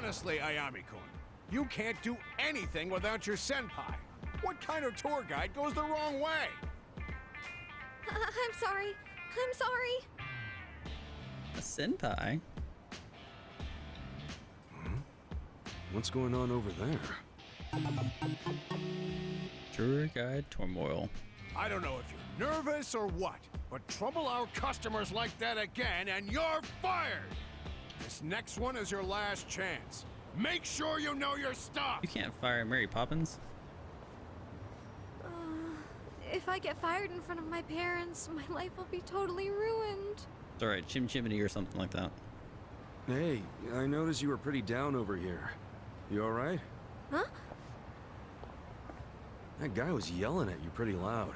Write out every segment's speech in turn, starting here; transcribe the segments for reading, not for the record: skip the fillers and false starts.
Honestly, Ayami-kun, you can't do anything without your senpai. What kind of tour guide goes the wrong way? I'm sorry. I'm sorry. A senpai? What's going on over there? Tour guide Turmoil. I don't know if you're nervous or what, but trouble our customers like that again and you're fired! This next one is your last chance. Make sure you know your stuff! You can't fire Mary Poppins. If I get fired in front of my parents, my life will be totally ruined. It's alright, Chim Chimney or something like that. Hey, I noticed you were pretty down over here. You alright? Huh? That guy was yelling at you pretty loud,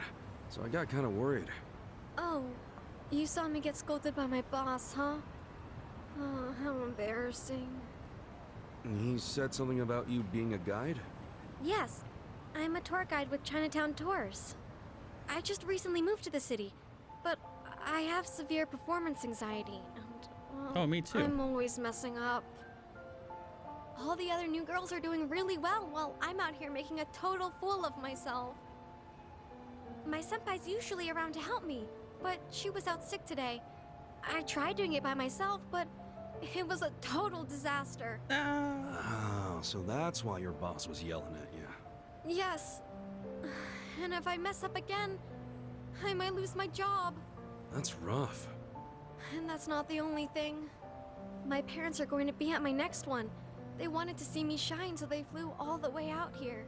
so I got kind of worried. Oh, you saw me get scolded by my boss, huh? Oh, how embarrassing. He said something about you being a guide? Yes, I'm a tour guide with Chinatown Tours. I just recently moved to the city, but I have severe performance anxiety, and well, Oh, me too. I'm always messing up. All the other new girls are doing really well while I'm out here making a total fool of myself. My senpai's usually around to help me, but she was out sick today. I tried doing it by myself, but it was a total disaster. Oh, so that's why your boss was yelling at you. Yes. And if I mess up again, I might lose my job. That's rough. And that's not the only thing. My parents are going to be at my next one. They wanted to see me shine, so they flew all the way out here.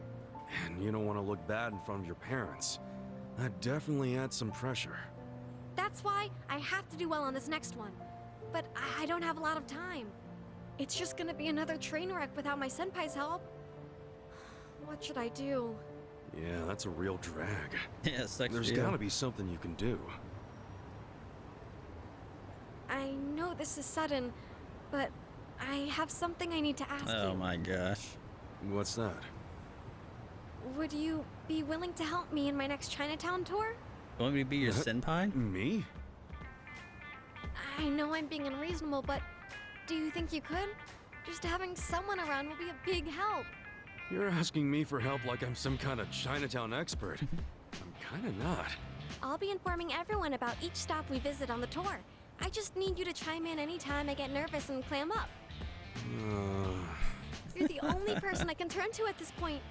And you don't want to look bad in front of your parents. That definitely adds some pressure. That's why I have to do well on this next one. But I don't have a lot of time. It's just gonna be another train wreck without my senpai's help. What should I do? Yeah, that's a real drag. Yeah, sucks. There's gotta be something you can do. I know this is sudden, but I have something I need to ask you. Oh my gosh. What's that? Would you be willing to help me in my next Chinatown tour? You want me to be your senpai? Me? I know I'm being unreasonable, but do you think you could? Just having someone around will be a big help. You're asking me for help like I'm some kind of Chinatown expert. I'm kinda not. I'll be informing everyone about each stop we visit on the tour. I just need you to chime in anytime I get nervous and clam up. You're the only person I can turn to at this point.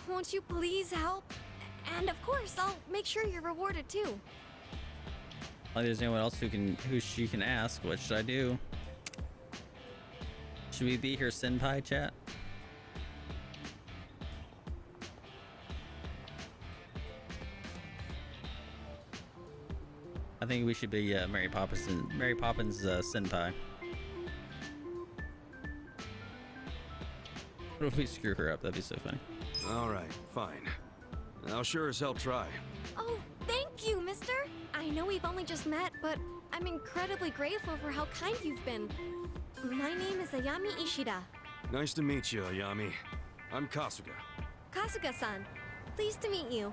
Won't you please help? And of course, I'll make sure you're rewarded too. Like there's anyone else who she can ask. What should I do? Should we be her senpai, chat? I think we should be Mary Poppins senpai. What if we screw her up? That'd be so funny. Alright, fine. I'll sure as hell try. Oh, thank you, mister. I know we've only just met, but I'm incredibly grateful for how kind you've been. My name is Ayami Ishida. Nice to meet you, Ayami. I'm Kasuga. Kasuga-san, pleased to meet you.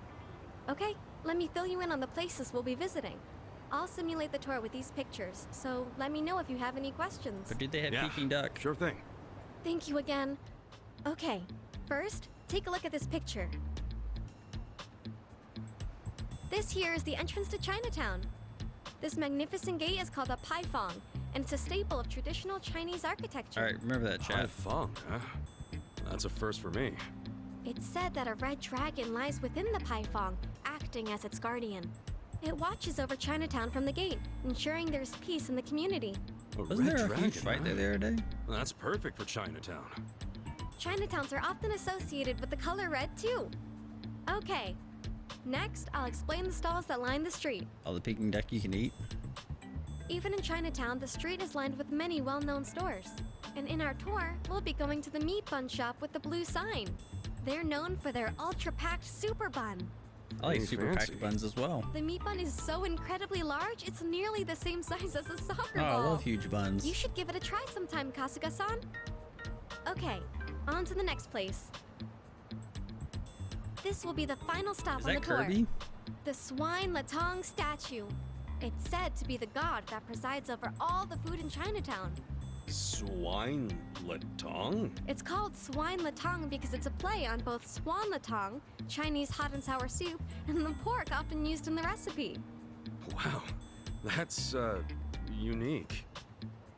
Okay, let me fill you in on the places we'll be visiting. I'll simulate the tour with these pictures, so let me know if you have any questions. But did they have Peking Duck? Sure thing. Thank you again. Okay, first, take a look at this picture. This here is the entrance to Chinatown. This magnificent gate is called a paifang, and it's a staple of traditional Chinese architecture. Alright, remember that, chat. Paifang, huh? That's a first for me. It's said that a red dragon lies within the paifang, acting as its guardian. It watches over Chinatown from the gate, ensuring there's peace in the community. Wasn't there a huge fight there the other day? That's perfect for Chinatown. Chinatowns are often associated with the color red, too. Okay, next I'll explain the stalls that line the street. All the Peking Duck you can eat? Even in Chinatown, the street is lined with many well-known stores. And in our tour, we'll be going to the meat bun shop with the blue sign. They're known for their ultra-packed super bun. I like Hey, super fancy. packed buns as well. The meat bun is so incredibly large, it's nearly the same size as a soccer Oh, I ball. love huge buns. You should give it a try sometime, Kasuga-san. Okay, on to the next place. This will be the final stop Is on that the tour. Kirby? The Swine Latong statue. It's said to be the god that presides over all the food in Chinatown. Swine tongue? It's called swine latang because it's a play on both swan latang, Chinese hot and sour soup, and the pork often used in the recipe. Wow, that's, unique.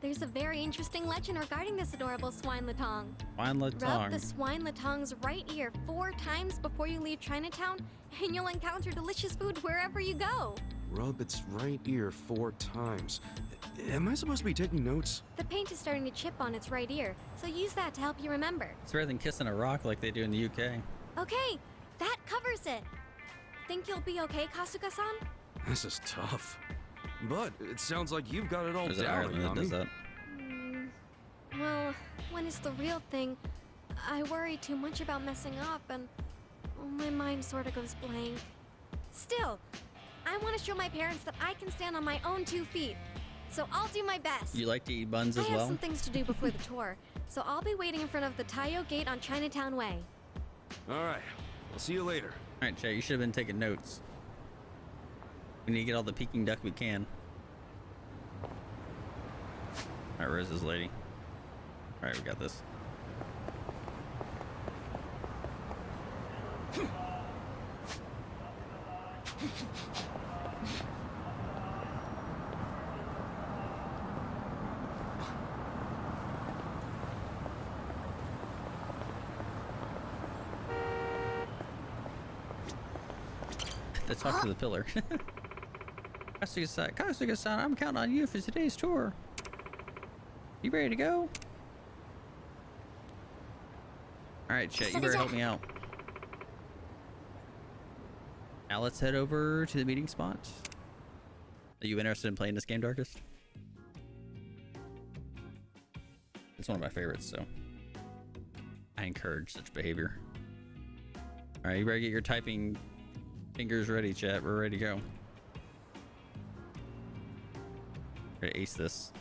There's a very interesting legend regarding this adorable swine latang. Swine Rub latang. the swine latang's right ear 4 times before you leave Chinatown, and you'll encounter delicious food wherever you go. Rub its right ear 4 times. Am I supposed to be taking notes? The paint is starting to chip on its right ear, so use that to help you remember. It's better than kissing a rock like they do in the UK. Okay, that covers it. Think you'll be okay, Kasuga-san? This is tough. But it sounds like you've got it all Or is it down, Ireland that does Yami. that? Well, when it's the real thing, I worry too much about messing up and my mind sort of goes blank. Still, I want to show my parents that I can stand on my own 2 feet. So I'll do my best. You like to eat buns as I have well? some things to do before the tour, so I'll be waiting in front of the Taiyo Gate on Chinatown Way. All right, I'll see you later. Alright, Chet, you should have been taking notes. We need to get all the Peking duck we can. Alright, where's this lady? Alright, we got this. Let's talk to the pillar. Kasuga-san, I'm counting on you for today's tour. You ready to go? Alright, Chet, you better help me out. Now let's head over to the meeting spot. Are you interested in playing this game, Darkest? It's one of my favorites, so I encourage such behavior. Alright, you better get your typing fingers ready, chat. We're ready to go. Ready to ace this.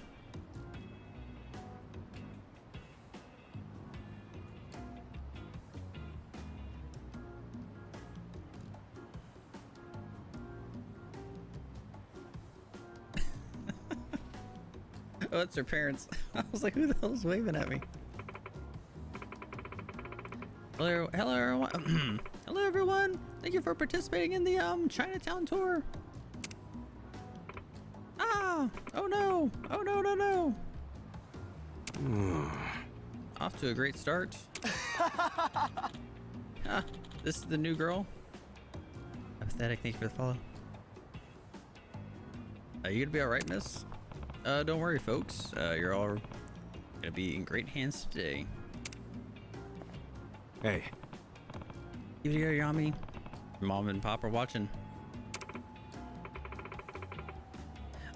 Oh, it's her parents. I was like, who the hell's waving at me? Hello, hello everyone. Hello everyone. Thank you for participating in the Chinatown tour. Ah! Oh no! Oh no no no! Off to a great start. Ah, this is the new girl. Pathetic. Thank you for the follow. You gonna be all right, miss? Don't worry, folks. You're all gonna be in great hands today. Hey. Give it here, Yami. Your mom and pop are watching.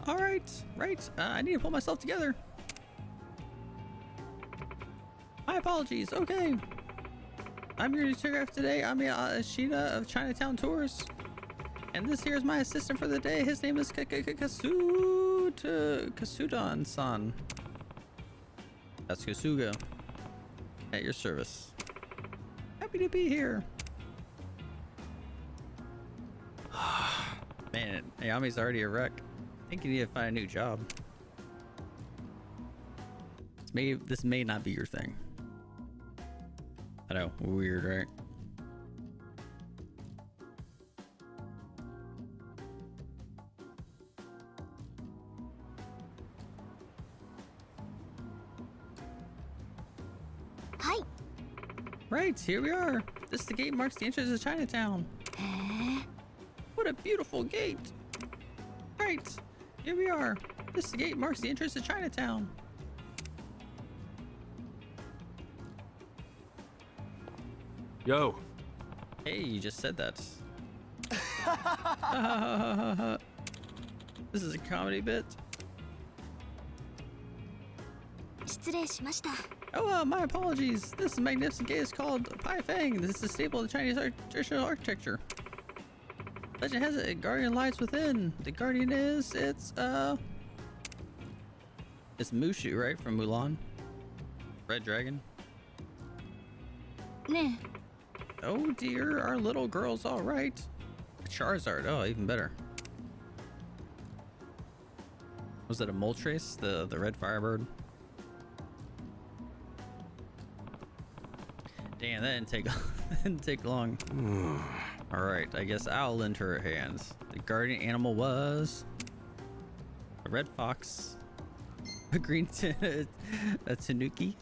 All right, right. I need to pull myself together. My apologies. Okay. I'm your tour today. I'm Ashita of Chinatown Tours. And this here is my assistant for the day. His name is Kasudan-san. That's Kasuga. At your service. Happy to be here. Man, Ayami's already a wreck. I think you need to find a new job. This may not be your thing. I know, weird, right? Hi. Right, here we are. This the gate marks the entrance to Chinatown. What a beautiful gate. Right, here we are. This the gate marks the entrance to Chinatown. Yo. Hey, you just said that. This is a comedy bit. 失礼しました。 Oh, my apologies. This magnificent gate is called Pai Fang. This is a staple of Chinese traditional architecture. Legend has it, a guardian lies within. The guardian is, it's Mushu, right? From Mulan. Red Dragon. ね Oh dear, our little girl's all right. Charizard, oh, even better. Was it a Moltres, the red firebird? Damn, that didn't take that didn't take long. All right, I guess I'll lend her hands. The guardian animal was a red fox, a a tanuki.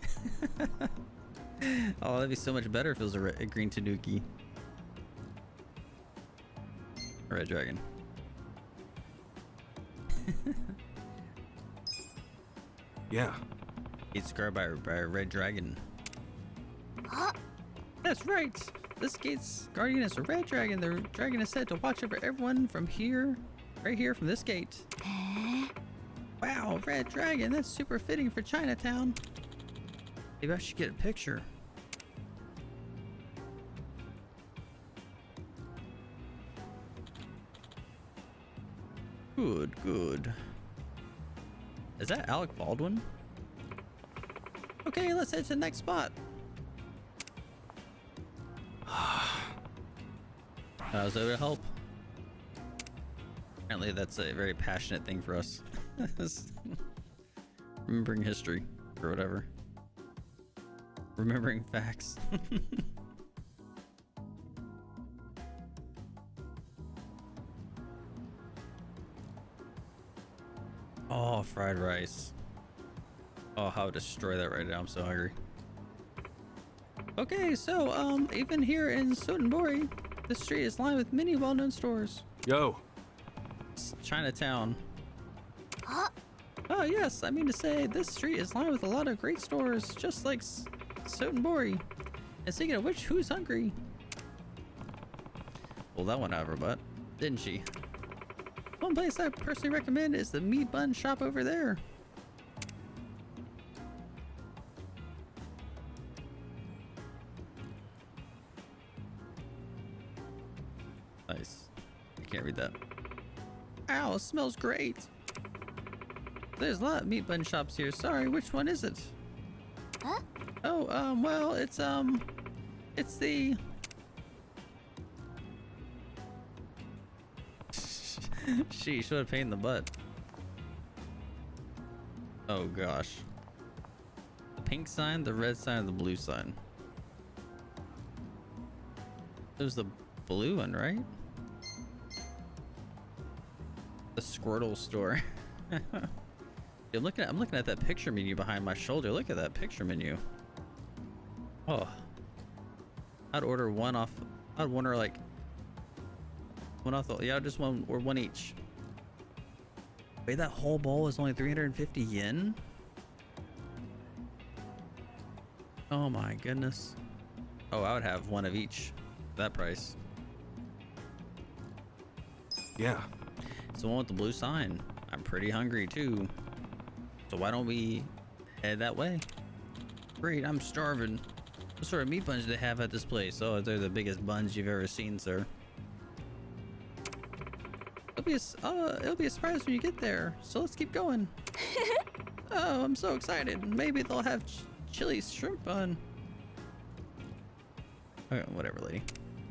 Oh, that'd be so much better if it was a green tanuki. A red dragon. Yeah. He's scarred by a red dragon. That's right. This gate's guardian is a red dragon. The dragon is said to watch over everyone from here, right here from this gate. Wow, red dragon. That's super fitting for Chinatown. Maybe I should get a picture. Good, good. Is that Alec Baldwin? Okay, let's head to the next spot. I was able to help. Apparently that's a very passionate thing for us. Remembering history or whatever. Remembering facts. Oh, fried rice. Oh, how to destroy that right now. I'm so hungry. Okay, so even here in Sotenbori, the street is lined with many well-known stores. Yo. It's Chinatown. Oh yes, I mean to say this street is lined with a lot of great stores, just like Sotenbori. And speaking of which, who's hungry? Well, that went out of her butt, didn't she? One place I personally recommend is the meat bun shop over there. Nice. I can't read that. Ow, it smells great. There's a lot of meat bun shops here. Sorry, which one is it? Huh? Oh, well, it's the... Sheesh, what a pain in the butt. Oh gosh. The pink sign, the red sign, and the blue sign. It was the blue one, right? The Squirtle Store. I'm looking at that picture menu behind my shoulder. Look at that picture menu. Oh. I'd order one off. I'd wonder like one off the, yeah, just one or one each. Wait, that whole bowl is only 350 yen? Oh my goodness. Oh, I would have one of each for that price. Yeah. It's the one with the blue sign. I'm pretty hungry too. So why don't we head that way? Great, I'm starving. What sort of meat buns do they have at this place? Oh, they're the biggest buns you've ever seen, sir. It'll be a surprise when you get there. So let's keep going. Oh, I'm so excited. Maybe they'll have chili shrimp bun. Okay, whatever, lady.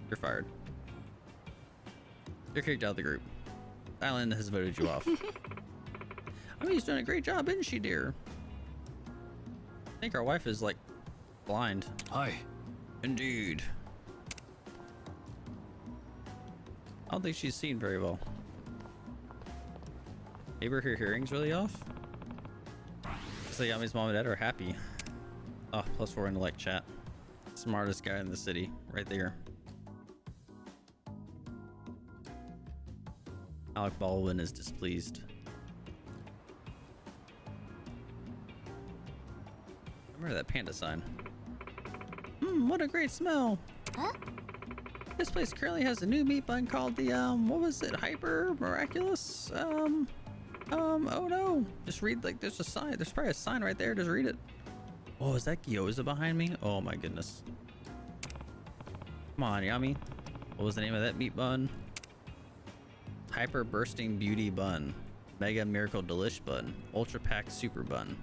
You're fired. You're kicked out of the group. Island has voted you off. I mean, he's doing a great job, isn't she, dear? I think our wife is like blind. Hi. Indeed. I don't think she's seen very well. Maybe her hearing's really off. So Yami's mom and dad are happy. Oh, +4 intellect chat. Smartest guy in the city, right there. Alec Baldwin is displeased. Remember that panda sign. What a great smell. Huh? This place currently has a new meat bun called the, what was it? Hyper Miraculous? Oh no. Just read, like, there's a sign. There's probably a sign right there. Just read it. Oh, is that Gyoza behind me? Oh my goodness. Come on, Yami. What was the name of that meat bun? Hyper Bursting Beauty Bun. Mega Miracle Delish Bun. Ultra Pack Super Bun.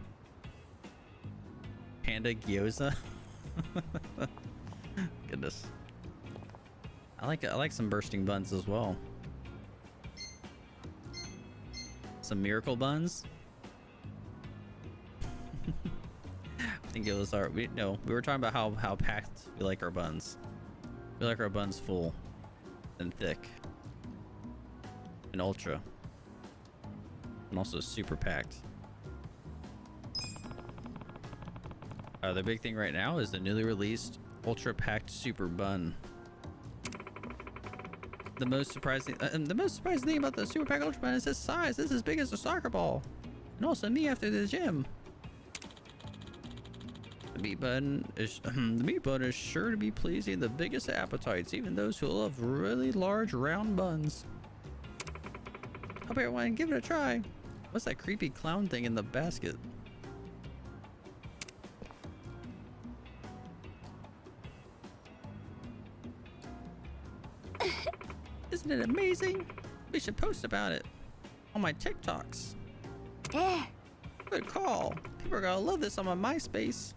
Panda Gyoza. Goodness. I like some bursting buns as well. Some miracle buns. I think it was we were talking about how packed we like our buns. We like our buns full and thick and ultra and also super packed. The big thing right now is the newly released ultra packed super bun. The most surprising thing about the super packed ultra bun is its size. It's as big as a soccer ball, and also me after the gym. The meat bun is sure to be pleasing the biggest appetites, even those who love really large round buns. Hope everyone give it a try. What's that creepy clown thing in the basket? Isn't it amazing? We should post about it on my TikToks. Good call. People are gonna love this on my MySpace.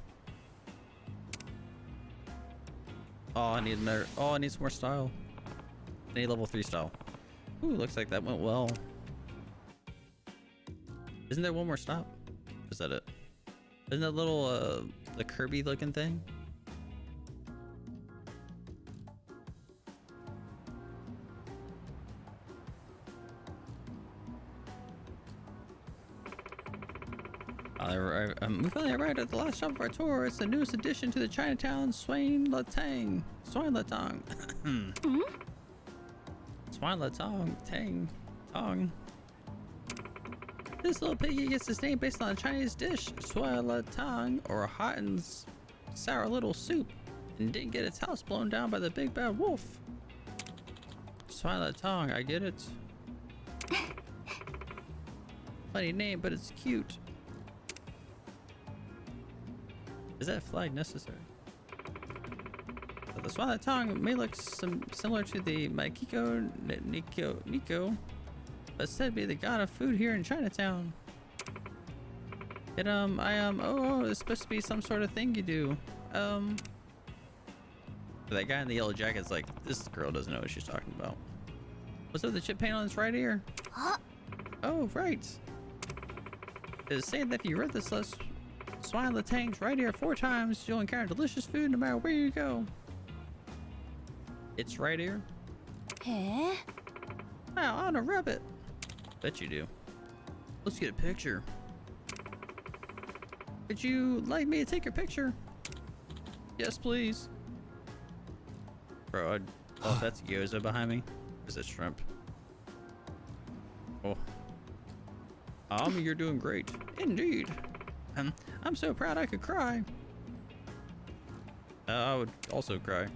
Oh, I need another. Oh, I need some more style. I need level 3 style. Ooh, looks like that went well. Isn't there one more stop? Is that it? Isn't that little the Kirby looking thing? We finally arrived at the last shop of our tour. It's the newest addition to the Chinatown Swine Latang. Swine Latang. Swine Latang. Tang. Tong. This little piggy gets its name based on a Chinese dish, Swine Latang, or a hot and sour little soup, and didn't get its house blown down by the big bad wolf. Swine Latang, I get it. Funny name, but it's cute. Is that flag necessary? The Swine Latang may look similar to the Maikiko Nico, but said to be the god of food here in Chinatown. It's supposed to be some sort of thing you do. That guy in the yellow jacket's like, this girl doesn't know what she's talking about. What's up with the chip paint on this right ear? Oh, right. It's saying that if you read this list, Swine Latang's right here 4 times, you'll encounter delicious food no matter where you go. It's right here? Wow, I wanna rub it. Bet you do. Let's get a picture. Would you like me to take your picture? Yes, please. Bro, oh, that's Yakuza behind me. Is it shrimp? Oh. You're doing great. Indeed. I'm so proud I could cry. I would also cry.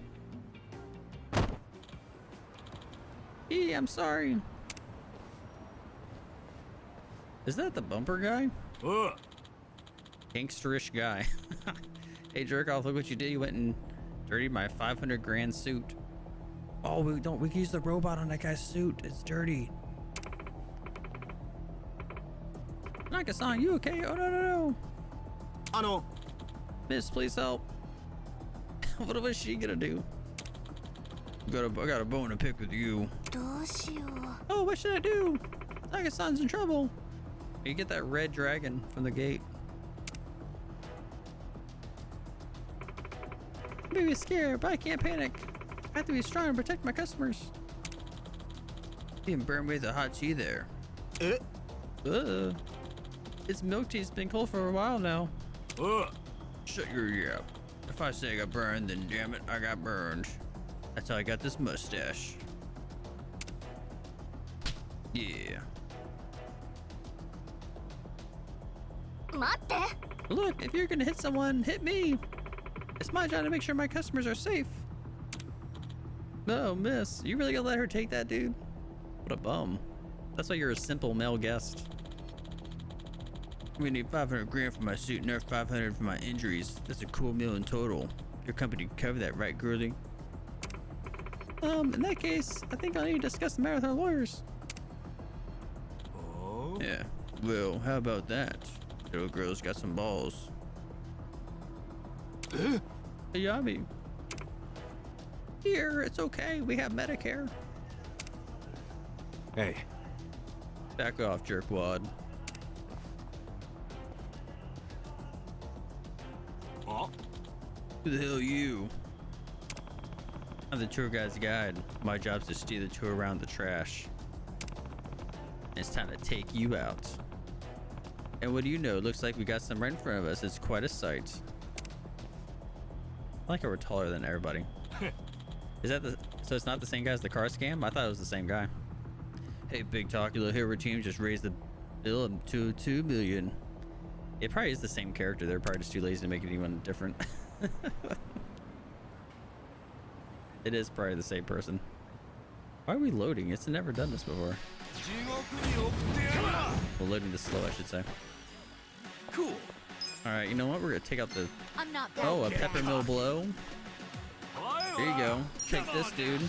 I'm sorry. Is that the bumper guy? Gangsterish guy. Hey, jerk off, look what you did. You went and dirtied my 500 grand suit. Oh, we can use the robot on that guy's suit. It's dirty. Naka-san, you okay? Oh, no. Miss, please help. What was she gonna do? I got a bone to pick with you. Oh, what should I do? Naka-san's in trouble. You get that red dragon from the gate. I'm maybe scared, but I can't panic. I have to be strong and protect my customers. Being burned with a hot tea there. Its milk tea's been cold for a while now. Shut your yap. If I say I got burned, then damn it, I got burned. That's how I got this mustache. Yeah. Look, if you're gonna hit someone, hit me. It's my job to make sure my customers are safe. No, miss. You really gonna let her take that, dude? What a bum. That's why you're a simple male guest. We need 500 grand for my suit, nerf 500 for my injuries. That's a cool meal in total. Your company can cover that, right, girly? In that case, I think I'll need to discuss the matter with our lawyers. Oh? Yeah. Well, how about that? Little girl's got some balls. Hey, Yami. Here, it's okay. We have Medicare. Hey. Back off, jerkwad. Who the hell are you? I'm the tour guide's guide. My job's to steer the tour around the trash. It's time to take you out. And what do you know? Looks like we got some right in front of us. It's quite a sight. I like how we're taller than everybody. Is that the... So it's not the same guy as the car scam? I thought it was the same guy. Hey, Big Talk, your little hero team just raised the bill to 2 million. It probably is the same character. They're probably just too lazy to make anyone different. It is probably the same person. Why are we loading? It's never done this before. Well, loading this slow, I should say. Cool. All right, you know what? We're gonna take out the... I'm not bad. Oh, a peppermill blow. There you go. Take this, dude.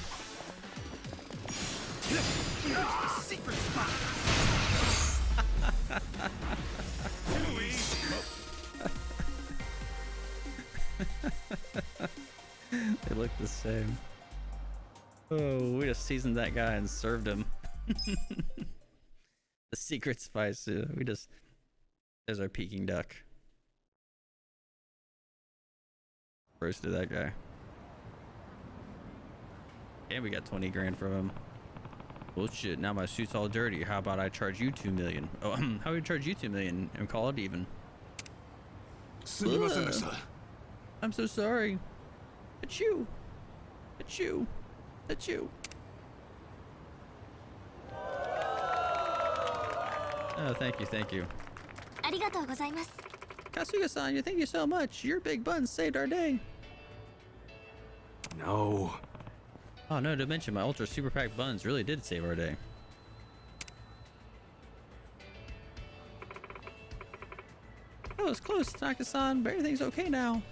Secret spot. They look the same. Oh, we just seasoned that guy and served him. The secret spice. We just... There's our Peking duck. Roasted that guy. And we got 20 grand from him. Well, shit, now my suit's all dirty. How about I charge you 2 million? Oh, how about we charge you 2 million and call it even? I'm so sorry. It's you. It's you. It's you. Oh, thank you, thank you. Kasuga-san, thank you so much. Your big buns saved our day. No. Oh, no, to mention, my ultra super packed buns really did save our day. That was close, Tanaka-san, but everything's okay now.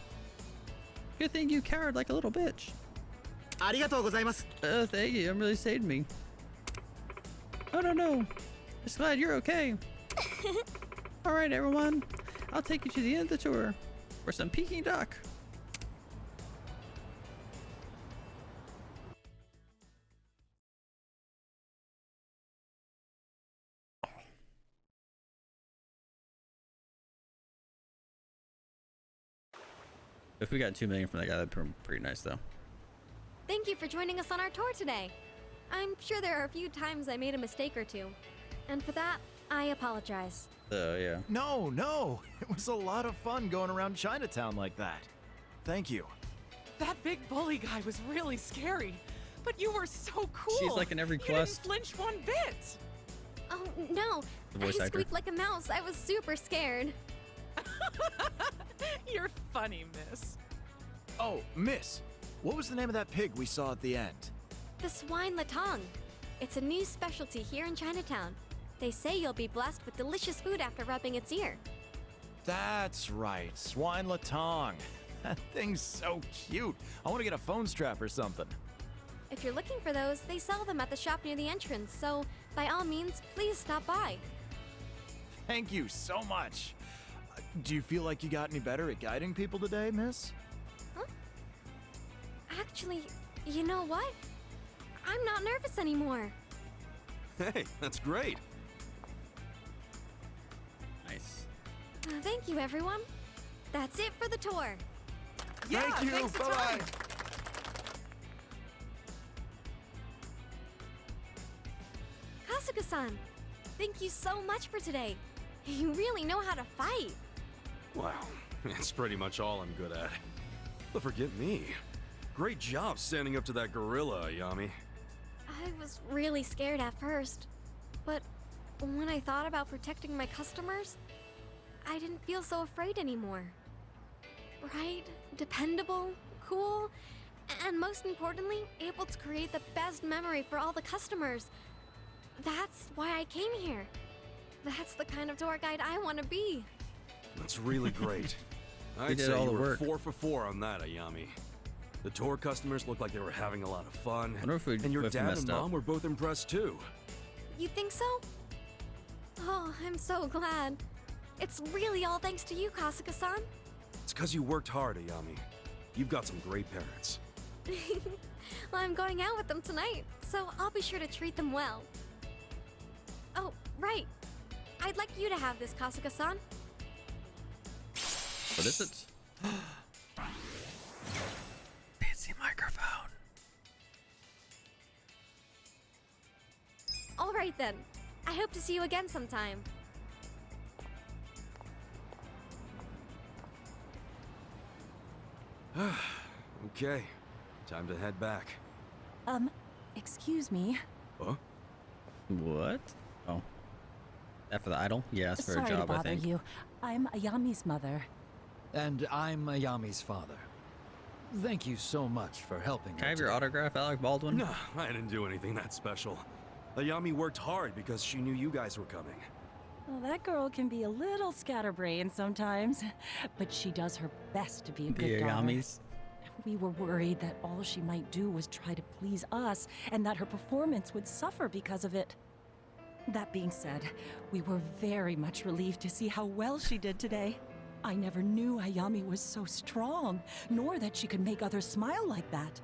Good thing you cowered like a little bitch. Thank you, I'm really saving me. Oh, no. Just glad you're okay. Alright, everyone. I'll take you to the end of the tour for some Peking duck. If we got 2 million from that guy, that'd be pretty nice, though. Thank you for joining us on our tour today. I'm sure there are a few times I made a mistake or two. And for that, I apologize. Yeah. No. It was a lot of fun going around Chinatown like that. Thank you. That big bully guy was really scary, but you were so cool. She's like in every You quest. didn't flinch one bit. Oh, no. The voice I actor. squeaked like a mouse. I was super scared. You're funny, miss. Oh, miss. What was the name of that pig we saw at the end? The swine latong. It's a new specialty here in Chinatown. They say you'll be blessed with delicious food after rubbing its ear. That's right, swine latong. That thing's so cute. I want to get a phone strap or something. If you're looking for those, they sell them at the shop near the entrance, so by all means, please stop by. Thank you so much. Do you feel like you got any better at guiding people today, miss? Huh? Actually, you know what? I'm not nervous anymore. Hey, that's great. Nice. Thank you, everyone. That's it for the tour. Yeah, Thank you. thanks a ton. Bye-bye. Kasuga-san, thank you so much for today. You really know how to fight. Wow, that's pretty much all I'm good at. But forget me. Great job standing up to that gorilla, Ayami. I was really scared at first, but when I thought about protecting my customers, I didn't feel so afraid anymore. Bright, dependable, cool, and most importantly, able to create the best memory for all the customers. That's why I came here. That's the kind of tour guide I want to be. That's really great. I'd did say all you the were work. 4 for 4 on that, Ayami. The tour customers looked like they were having a lot of fun. Wonder if we and your dad messed and up. mom were both impressed too. You think so? Oh, I'm so glad. It's really all thanks to you, Kasuga-san. It's because you worked hard, Ayami. You've got some great parents. Well, I'm going out with them tonight, so I'll be sure to treat them well. Oh, right. I'd like you to have this, Kasuga-san. What is it? right then. I hope to see you again sometime. Okay, time to head back. Excuse me. Huh? What? Oh. After the idol? Yeah, it's for Sorry a to job, I bother think. you. I'm Ayami's mother. And I'm Ayami's father. Thank you so much for helping Can I her have your today. autograph, Alec Baldwin? No, I didn't do anything that special. Ayami worked hard because she knew you guys were coming. Well, that girl can be a little scatterbrained sometimes, but she does her best to be a The good daughter. Ayamis. We were worried that all she might do was try to please us, and that her performance would suffer because of it. That being said, we were very much relieved to see how well she did today. I never knew Ayami was so strong, nor that she could make others smile like that.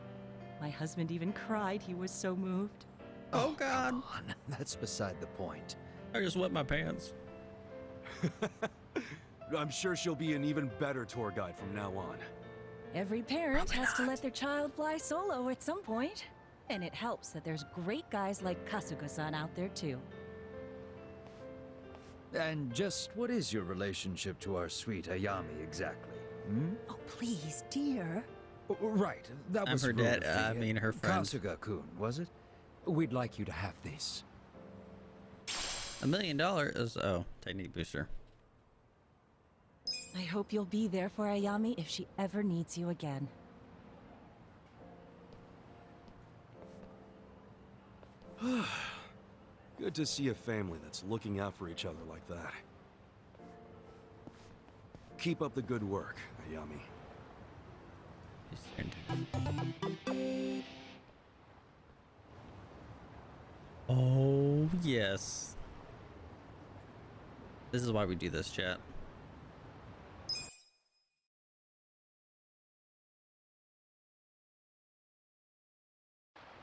My husband even cried, he was so moved. Oh, God. Come on, that's beside the point. I just wet my pants. I'm sure she'll be an even better tour guide from now on. Every parent has to let their child fly solo at some point. And it helps that there's great guys like Kasuga-san out there too. And just what is your relationship to our sweet Ayami exactly? Hmm? Oh, please, dear. Right, that I'm was her rude dad, of me. I mean her friend. Kasuga-kun, was it? We'd like you to have this. $1 million is, oh, technique booster. I hope you'll be there for Ayami if she ever needs you again. Good to see a family that's looking out for each other like that. Keep up the good work, Ayami. Oh, yes. This is why we do this, chat.